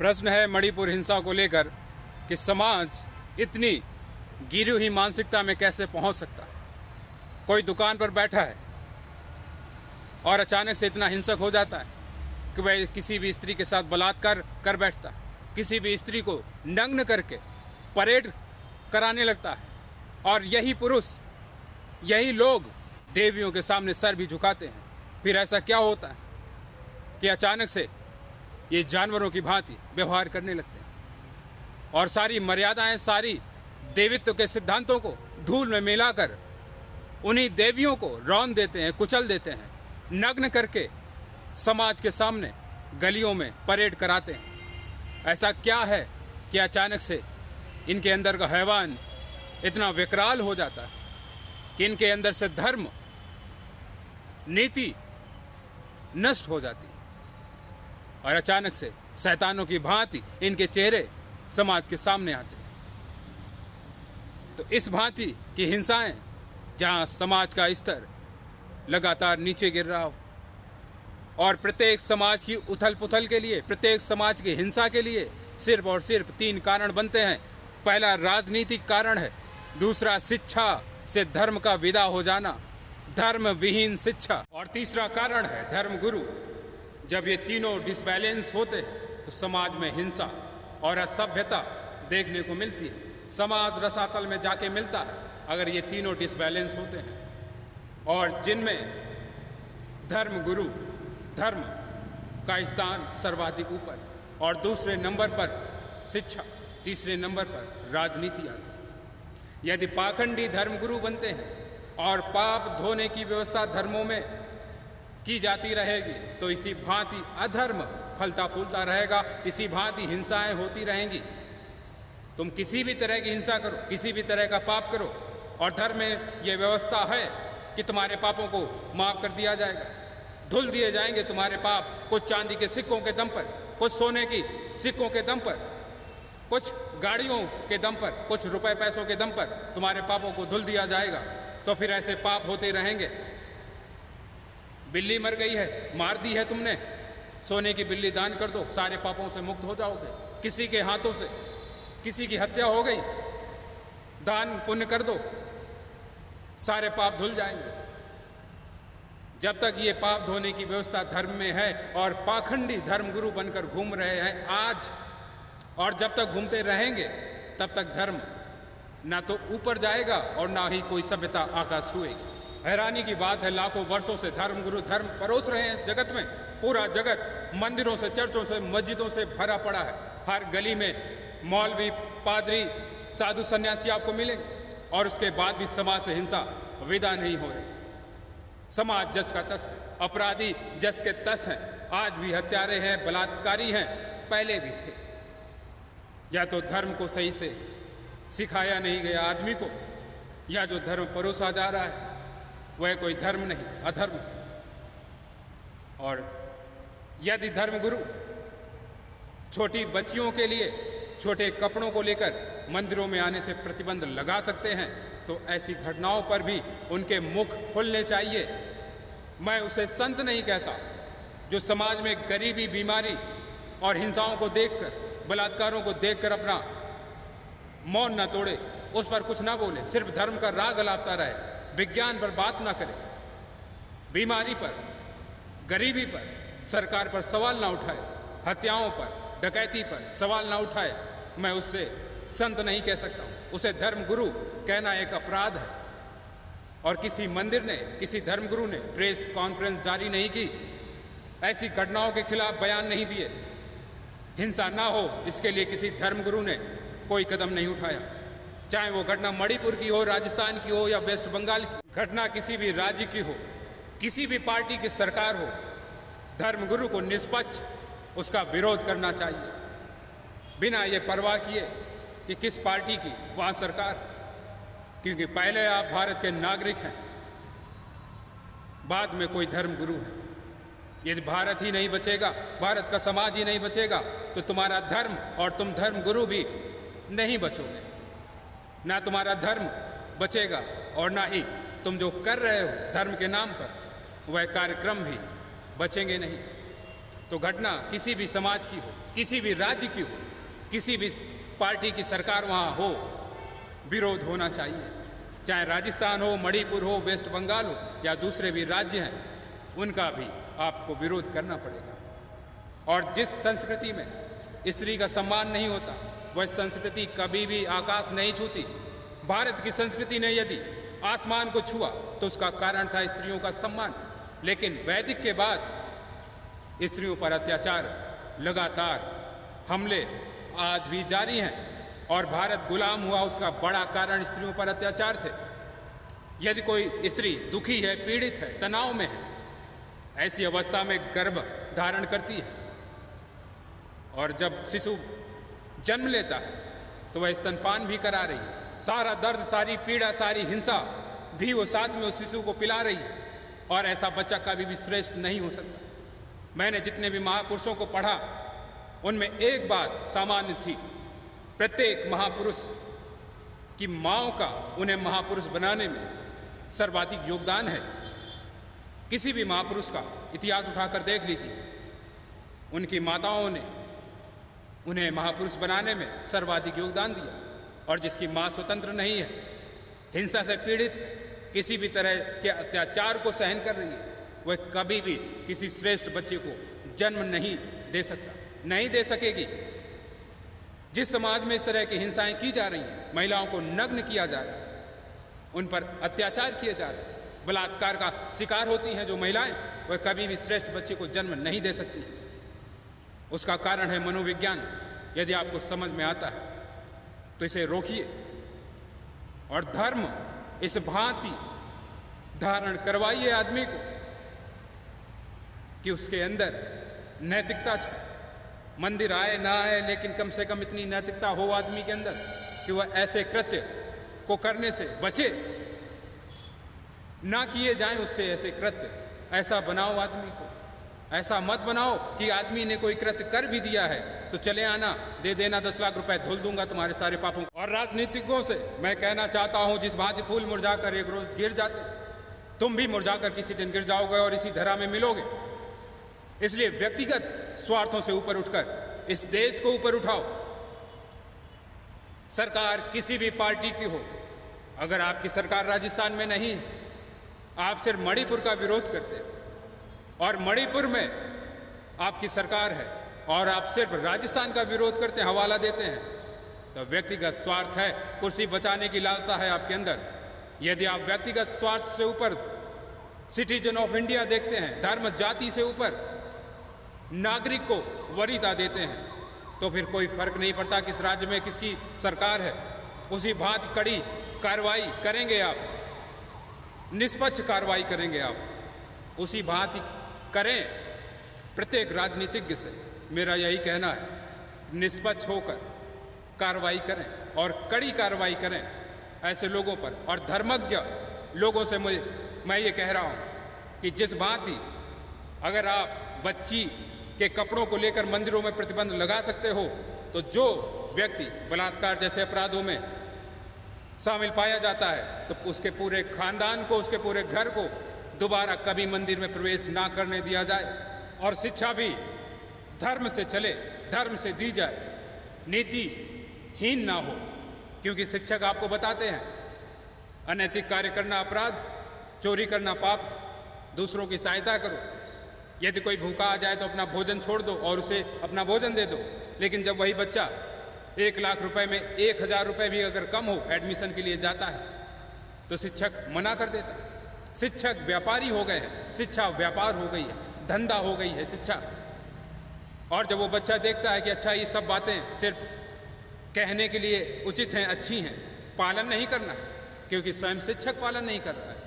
प्रश्न है मणिपुर हिंसा को लेकर कि समाज इतनी गिरी हुई मानसिकता में कैसे पहुंच सकता है। कोई दुकान पर बैठा है और अचानक से इतना हिंसक हो जाता है कि वह किसी भी स्त्री के साथ बलात्कार कर बैठता है, किसी भी स्त्री को नग्न करके परेड कराने लगता है। और यही पुरुष, यही लोग देवियों के सामने सर भी झुकाते हैं। फिर ऐसा क्या होता है कि अचानक से ये जानवरों की भांति व्यवहार करने लगते हैं और सारी मर्यादाएं, सारी देवित्व के सिद्धांतों को धूल में मिलाकर उन्हीं देवियों को रौंद देते हैं, कुचल देते हैं, नग्न करके समाज के सामने गलियों में परेड कराते हैं। ऐसा क्या है कि अचानक से इनके अंदर का हैवान इतना विकराल हो जाता है कि इनके अंदर से धर्म, नीति नष्ट हो जाती है और अचानक से शैतानों की भांति इनके चेहरे समाज के सामने आते हैं। तो इस भांति की हिंसाएं, जहां समाज का स्तर लगातार नीचे गिर रहा हो और प्रत्येक समाज की उथल पुथल के लिए, प्रत्येक समाज की हिंसा के लिए सिर्फ और सिर्फ 3 कारण बनते हैं। पहला राजनीतिक कारण है, दूसरा शिक्षा से धर्म का विदा हो जाना, धर्म विहीन शिक्षा, और तीसरा कारण है धर्म गुरु। जब ये तीनों डिसबैलेंस होते हैं तो समाज में हिंसा और असभ्यता देखने को मिलती है। समाज रसातल में जाके मिलता है अगर ये तीनों डिसबैलेंस होते हैं, और जिनमें धर्म गुरु, धर्म का स्थान सर्वाधिक ऊपर, और दूसरे नंबर पर शिक्षा, तीसरे नंबर पर राजनीति आती है। यदि पाखंडी धर्मगुरु बनते हैं और पाप धोने की व्यवस्था धर्मों में की जाती रहेगी तो इसी भांति अधर्म फलता फूलता रहेगा, इसी भांति हिंसाएं होती रहेंगी। तुम किसी भी तरह की हिंसा करो, किसी भी तरह का पाप करो, और धर्म में यह व्यवस्था है कि तुम्हारे पापों को माफ कर दिया जाएगा, धुल दिए जाएंगे तुम्हारे पाप। कुछ चांदी के सिक्कों के दम पर, कुछ सोने की सिक्कों के दम पर, कुछ गाड़ियों के दम पर, कुछ रुपए पैसों के दम पर तुम्हारे पापों को धुल दिया जाएगा। तो फिर ऐसे पाप होते रहेंगे। बिल्ली मर गई है, मार दी है तुमने, सोने की बिल्ली दान कर दो, सारे पापों से मुक्त हो जाओगे। किसी के हाथों से किसी की हत्या हो गई, दान पुण्य कर दो, सारे पाप धुल जाएंगे। जब तक ये पाप धोने की व्यवस्था धर्म में है और पाखंडी धर्मगुरु बनकर घूम रहे हैं आज, और जब तक घूमते रहेंगे तब तक धर्म ना तो ऊपर जाएगा और ना ही कोई सभ्यता आकाश छुएगी। हैरानी की बात है, लाखों वर्षों से धर्मगुरु धर्म परोस रहे हैं इस जगत में। पूरा जगत मंदिरों से, चर्चों से, मस्जिदों से भरा पड़ा है। हर गली में मौलवी, पादरी, साधु, सन्यासी आपको मिलेंगे, और उसके बाद भी समाज से हिंसा विदा नहीं हो रही। समाज जस का तस है, अपराधी जस के तस हैं। आज भी हत्यारे हैं, बलात्कारी हैं, पहले भी थे। या तो धर्म को सही से सिखाया नहीं गया आदमी को, या जो धर्म परोसा जा रहा है वह कोई धर्म नहीं, अधर्म। और यदि धर्मगुरु छोटी बच्चियों के लिए छोटे कपड़ों को लेकर मंदिरों में आने से प्रतिबंध लगा सकते हैं तो ऐसी घटनाओं पर भी उनके मुख खुलने चाहिए। मैं उसे संत नहीं कहता जो समाज में गरीबी, बीमारी और हिंसाओं को देखकर, बलात्कारों को देखकर अपना मौन न तोड़े, उस पर कुछ ना बोले, सिर्फ धर्म का राग अलापता रहे, विज्ञान पर बात ना करे, बीमारी पर, गरीबी पर सरकार पर सवाल ना उठाए, हत्याओं पर, डकैती पर सवाल ना उठाए। मैं उससे संत नहीं कह सकता हूं, उसे धर्मगुरु कहना एक अपराध है। और किसी मंदिर ने, किसी धर्मगुरु ने प्रेस कॉन्फ्रेंस जारी नहीं की, ऐसी घटनाओं के खिलाफ बयान नहीं दिए, हिंसा ना हो इसके लिए किसी धर्मगुरु ने कोई कदम नहीं उठाया। चाहे वो घटना मणिपुर की हो, राजस्थान की हो या वेस्ट बंगाल की, घटना किसी भी राज्य की हो, किसी भी पार्टी की सरकार हो, धर्मगुरु को निष्पक्ष उसका विरोध करना चाहिए, बिना ये परवाह किए कि किस पार्टी की वहां सरकार। क्योंकि पहले आप भारत के नागरिक हैं, बाद में कोई धर्मगुरु है। यदि भारत ही नहीं बचेगा, भारत का समाज ही नहीं बचेगा, तो तुम्हारा धर्म और तुम धर्मगुरु भी नहीं बचोगे। ना तुम्हारा धर्म बचेगा और ना ही तुम जो कर रहे हो धर्म के नाम पर वह कार्यक्रम भी बचेंगे नहीं। तो घटना किसी भी समाज की हो, किसी भी राज्य की हो, किसी भी पार्टी की सरकार वहाँ हो, विरोध होना चाहिए। चाहे राजस्थान हो, मणिपुर हो, वेस्ट बंगाल हो या दूसरे भी राज्य हैं, उनका भी आपको विरोध करना पड़ेगा। और जिस संस्कृति में स्त्री का सम्मान नहीं होता, वह संस्कृति कभी भी आकाश नहीं छूती। भारत की संस्कृति ने यदि आसमान को छुआ तो उसका कारण था स्त्रियों का सम्मान। लेकिन वैदिक के बाद स्त्रियों पर अत्याचार, लगातार हमले आज भी जारी हैं और भारत गुलाम हुआ, उसका बड़ा कारण स्त्रियों पर अत्याचार थे। यदि कोई स्त्री दुखी है, पीड़ित है, तनाव में है, ऐसी अवस्था में गर्भ धारण करती है और जब शिशु जन्म लेता है तो वह स्तनपान भी करा रही है। सारा दर्द, सारी पीड़ा, सारी हिंसा भी वो साथ में उस शिशु को पिला रही है और ऐसा बच्चा कभी भी श्रेष्ठ नहीं हो सकता। मैंने जितने भी महापुरुषों को पढ़ा उनमें एक बात सामान्य थी, प्रत्येक महापुरुष की माँओं का उन्हें महापुरुष बनाने में सर्वाधिक योगदान है। किसी भी महापुरुष का इतिहास उठाकर देख लीजिए, उनकी माताओं ने उन्हें महापुरुष बनाने में सर्वाधिक योगदान दिया। और जिसकी माँ स्वतंत्र नहीं है, हिंसा से पीड़ित, किसी भी तरह के अत्याचार को सहन कर रही है, वह कभी भी किसी श्रेष्ठ बच्चे को जन्म नहीं दे सकता, नहीं दे सकेगी। जिस समाज में इस तरह की हिंसाएं की जा रही हैं, महिलाओं को नग्न किया जा रहा है, उन पर अत्याचार किए जा रहे हैं, बलात्कार का शिकार होती हैं जो महिलाएं, वह कभी भी श्रेष्ठ बच्चे को जन्म नहीं दे सकती। उसका कारण है मनोविज्ञान। यदि आपको समझ में आता है तो इसे रोकिए और धर्म इस भांति धारण करवाइए आदमी को कि उसके अंदर नैतिकता है। मंदिर आए ना आए, लेकिन कम से कम इतनी नैतिकता हो आदमी के अंदर कि वह ऐसे कृत्य को करने से बचे, ना किए जाएं उससे ऐसे कृत्य। ऐसा बनाओ आदमी को, ऐसा मत बनाओ कि आदमी ने कोई कृत्य कर भी दिया है तो चले आना, दे देना 10 लाख रुपए, धुल दूंगा तुम्हारे सारे पापों। और राजनीतिज्ञों से मैं कहना चाहता हूं, जिस भांति फूल मुरझाकर एक रोज गिर जाते, तुम भी मुरझाकर किसी दिन गिर जाओगे और इसी धरा में मिलोगे। इसलिए व्यक्तिगत स्वार्थों से ऊपर उठकर इस देश को ऊपर उठाओ। सरकार किसी भी पार्टी की हो, अगर आपकी सरकार राजस्थान में नहीं है, आप सिर्फ मणिपुर का विरोध करते हैं और मणिपुर में आपकी सरकार है और आप सिर्फ राजस्थान का विरोध करते हैं, हवाला देते हैं, तो व्यक्तिगत स्वार्थ है, कुर्सी बचाने की लालसा है आपके अंदर। यदि आप व्यक्तिगत स्वार्थ से ऊपर सिटीजन ऑफ इंडिया देखते हैं, धर्म जाति से ऊपर नागरिक को वरीयता देते हैं, तो फिर कोई फर्क नहीं पड़ता किस राज्य में किसकी सरकार है। उसी भांति कड़ी कार्रवाई करेंगे आप, निष्पक्ष कार्रवाई करेंगे आप, उसी भांति करें। प्रत्येक राजनीतिज्ञ से मेरा यही कहना है, निष्पक्ष होकर कार्रवाई करें और कड़ी कार्रवाई करें ऐसे लोगों पर। और धर्मज्ञ लोगों से मैं ये कह रहा हूँ कि जिस भांति अगर आप बच्ची के कपड़ों को लेकर मंदिरों में प्रतिबंध लगा सकते हो, तो जो व्यक्ति बलात्कार जैसे अपराधों में शामिल पाया जाता है तो उसके पूरे खानदान को, उसके पूरे घर को दोबारा कभी मंदिर में प्रवेश ना करने दिया जाए। और शिक्षा भी धर्म से चले, धर्म से दी जाए, नीतिहीन ना हो। क्योंकि शिक्षक आपको बताते हैं अनैतिक कार्य करना अपराध, चोरी करना पाप, दूसरों की सहायता करो। यदि कोई भूखा आ जाए तो अपना भोजन छोड़ दो और उसे अपना भोजन दे दो। लेकिन जब वही बच्चा 1 लाख रुपए में 1000 रुपए भी अगर कम हो एडमिशन के लिए जाता है तो शिक्षक मना कर देता है। शिक्षक व्यापारी हो गए हैं, शिक्षा व्यापार हो गई है, धंधा हो गई है शिक्षा। और जब वो बच्चा देखता है कि अच्छा ये सब बातें सिर्फ कहने के लिए उचित हैं, अच्छी हैं, पालन नहीं करना, क्योंकि स्वयं शिक्षक पालन नहीं कर रहा है,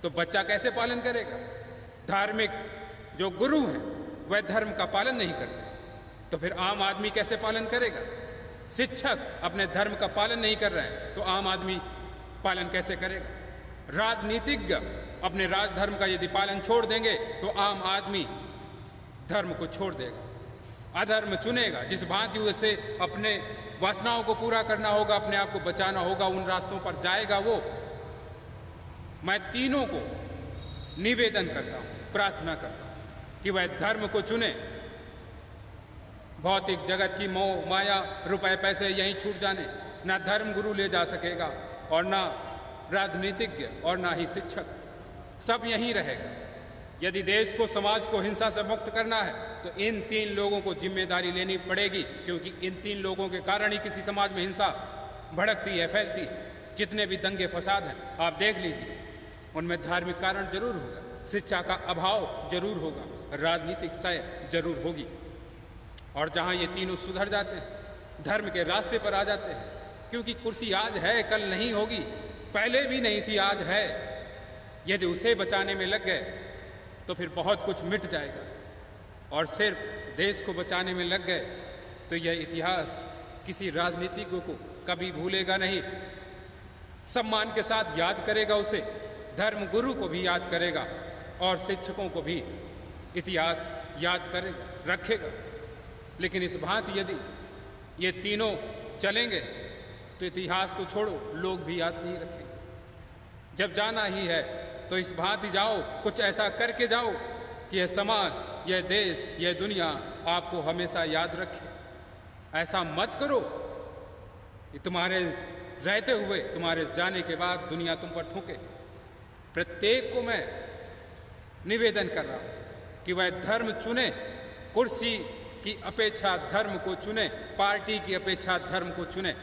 तो बच्चा कैसे पालन करेगा? धार्मिक जो गुरु हैं वह धर्म का पालन नहीं करते, तो फिर आम आदमी कैसे पालन करेगा? शिक्षक अपने धर्म का पालन नहीं कर रहे हैं तो आम आदमी पालन कैसे करेगा? राजनीतिज्ञ अपने राजधर्म का यदि पालन छोड़ देंगे तो आम आदमी धर्म को छोड़ देगा, अधर्म चुनेगा। जिस भांति उसे अपने वासनाओं को पूरा करना होगा, अपने आप को बचाना होगा, उन रास्तों पर जाएगा वो। मैं तीनों को निवेदन करता हूं, प्रार्थना करता हूं कि वह धर्म को चुने भौतिक जगत की मोह माया रुपए पैसे यहीं छूट जाने, ना धर्म गुरु ले जा सकेगा और ना राजनीतिज्ञ और ना ही शिक्षक, सब यहीं रहेगा। यदि देश को समाज को हिंसा से मुक्त करना है तो इन 3 लोगों को जिम्मेदारी लेनी पड़ेगी, क्योंकि इन 3 लोगों के कारण ही किसी समाज में हिंसा भड़कती है, फैलती है। जितने भी दंगे फसाद हैं आप देख लीजिए, उनमें धार्मिक कारण जरूर होगा, शिक्षा का अभाव जरूर होगा, राजनीतिक सय जरूर होगी। और जहां ये तीनों सुधर जाते हैं, धर्म के रास्ते पर आ जाते हैं, क्योंकि कुर्सी आज है कल नहीं होगी, पहले भी नहीं थी आज है। यदि उसे बचाने में लग गए तो फिर बहुत कुछ मिट जाएगा, और सिर्फ देश को बचाने में लग गए तो यह इतिहास किसी राजनीतिज्ञ को कभी भूलेगा नहीं, सम्मान के साथ याद करेगा उसे, धर्म गुरु को भी याद करेगा और शिक्षकों को भी इतिहास याद करेगा, रखेगा। लेकिन इस भांति यदि ये तीनों चलेंगे तो इतिहास तो छोड़ो, लोग भी याद नहीं रखेंगे। जब जाना ही है तो इस भांति जाओ, कुछ ऐसा करके जाओ कि यह समाज, यह देश, यह दुनिया आपको हमेशा याद रखे। ऐसा मत करो कि तुम्हारे रहते हुए, तुम्हारे जाने के बाद दुनिया तुम पर थूके। प्रत्येक को मैं निवेदन कर रहा हूं कि वह धर्म चुने, कुर्सी की अपेक्षा धर्म को चुने, पार्टी की अपेक्षा धर्म को चुने।